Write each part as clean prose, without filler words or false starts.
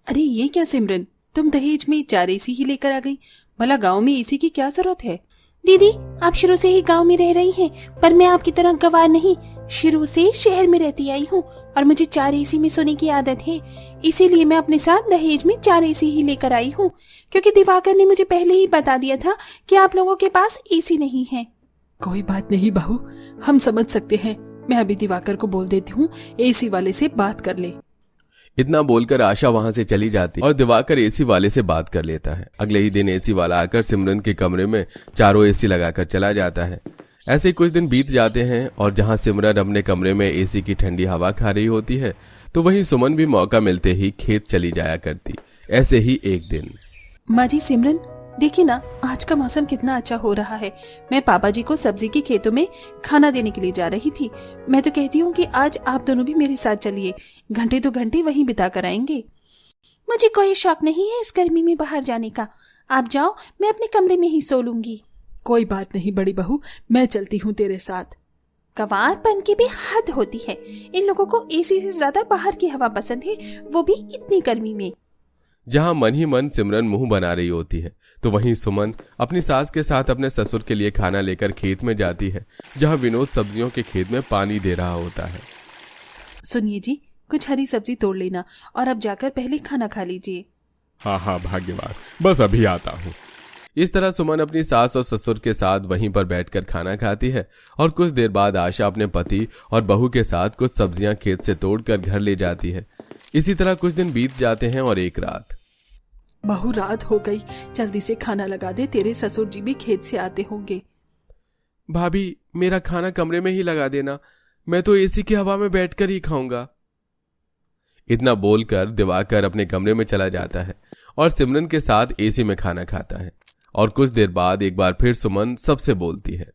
अरे ये क्या सिमरन, तुम दहेज में 4 एसी ही लेकर आ गई। भला गांव में एसी की क्या जरूरत है। दीदी, आप शुरू से ही गांव में रह रही हैं, पर मैं आपकी तरह गवार नहीं, शुरू से शहर में रहती आई हूँ और मुझे 4 एसी में सोने की आदत है। इसीलिए मैं अपने साथ दहेज में 4 एसी ही लेकर आई हूँ, क्योंकि दिवाकर ने मुझे पहले ही बता दिया था कि आप लोगों के पास एसी नहीं है। कोई बात नहीं बहू, हम समझ सकते हैं। मैं अभी दिवाकर को बोल देती हूँ एसी वाले से बात कर ले। इतना बोलकर आशा वहां से चली जाती और दिवाकर एसी वाले से बात कर लेता है। अगले ही दिन एसी वाला आकर सिमरन के कमरे में चारों एसी लगाकर चला जाता है। ऐसे ही कुछ दिन बीत जाते हैं और जहां सिमरन अपने कमरे में एसी की ठंडी हवा खा रही होती है, तो वहीं सुमन भी मौका मिलते ही खेत चली जाया करती। ऐसे ही एक दिन, माँ जी सिमरन, देखिए ना, आज का मौसम कितना अच्छा हो रहा है। मैं पापा जी को सब्जी के खेतों में खाना देने के लिए जा रही थी। मैं तो कहती हूँ कि आज आप दोनों भी मेरे साथ चलिए, घंटे 2 घंटे वहीं बिता कर आएंगे। मुझे कोई शौक नहीं है इस गर्मी में बाहर जाने का। आप जाओ, मैं अपने कमरे में ही सो लूंगी। कोई बात नहीं बड़ी बहू, मैं चलती हूँ तेरे साथ। गंवारपन की भी हद होती है। इन लोगों को एसी से ज्यादा बाहर की हवा पसंद है, वो भी इतनी गर्मी में। जहां मन ही मन सिमरन मुंह बना रही होती है, तो वहीं सुमन अपनी सास के साथ अपने ससुर के लिए खाना लेकर खेत में जाती है, जहां विनोद सब्जियों के खेत में पानी दे रहा होता है। सुनिए जी, कुछ हरी सब्जी तोड़ लेना और अब जाकर पहले खाना खा लीजिए। हाँ हाँ भाग्यवान, बस अभी आता हूँ। इस तरह सुमन अपनी सास और ससुर के साथ वहीं पर बैठकर खाना खाती है और कुछ देर बाद आशा अपने पति और बहू के साथ कुछ सब्जियां खेत से तोड़कर घर ले जाती है। इसी तरह कुछ दिन बीत जाते हैं और एक रात, बहू रात हो गई, जल्दी से खाना लगा दे, तेरे ससुर जी भी खेत से आते होंगे। भाभी, मेरा खाना कमरे में ही लगा देना, मैं तो एसी की हवा में बैठकर ही खाऊंगा। इतना बोलकर दिवाकर अपने कमरे में चला जाता है और सिमरन के साथ एसी में खाना खाता है। और कुछ देर बाद एक बार फिर सुमन सबसे बोलती है,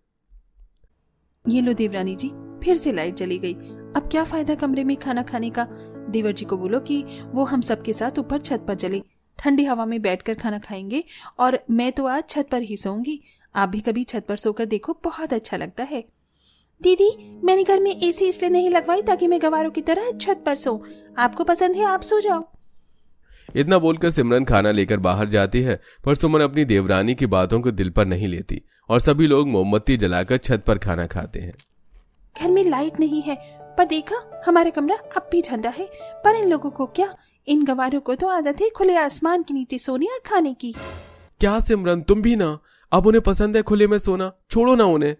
ये लो देवरानी जी, फिर से लाइट चली गई। अब क्या फायदा कमरे में खाना खाने का। देवर जी को बोलो कि वो हम सबके साथ ऊपर छत पर चले, ठंडी हवा में बैठकर खाना खाएंगे। और मैं तो आज छत पर ही सोऊंगी। आप भी कभी छत पर सोकर देखो, बहुत अच्छा लगता है। दीदी, मैंने घर में एसी इसलिए नहीं लगवाई ताकि मैं गवारों की तरह छत पर सोऊं। आपको पसंद है, आप सो जाओ। इतना बोलकर सिमरन खाना लेकर बाहर जाती है, पर सुमन अपनी देवरानी की बातों को दिल पर नहीं लेती और सभी लोग मोमबत्ती जलाकर छत पर खाना खाते हैं। घर में लाइट नहीं है, पर देखा, हमारा कमरा अब भी ठंडा है। पर इन लोगों को क्या, इन गवारों को तो आदत है खुले आसमान के नीचे सोने और खाने की। क्या सिमरन, तुम भी ना, अब उन्हें पसंद है खुले में सोना, छोड़ो ना उन्हें।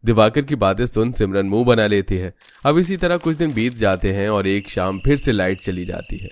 दिवाकर की बातें सुन सिमरन मुंह बना लेती है। अब इसी तरह कुछ दिन बीत जाते हैं और एक शाम फिर से लाइट चली जाती है।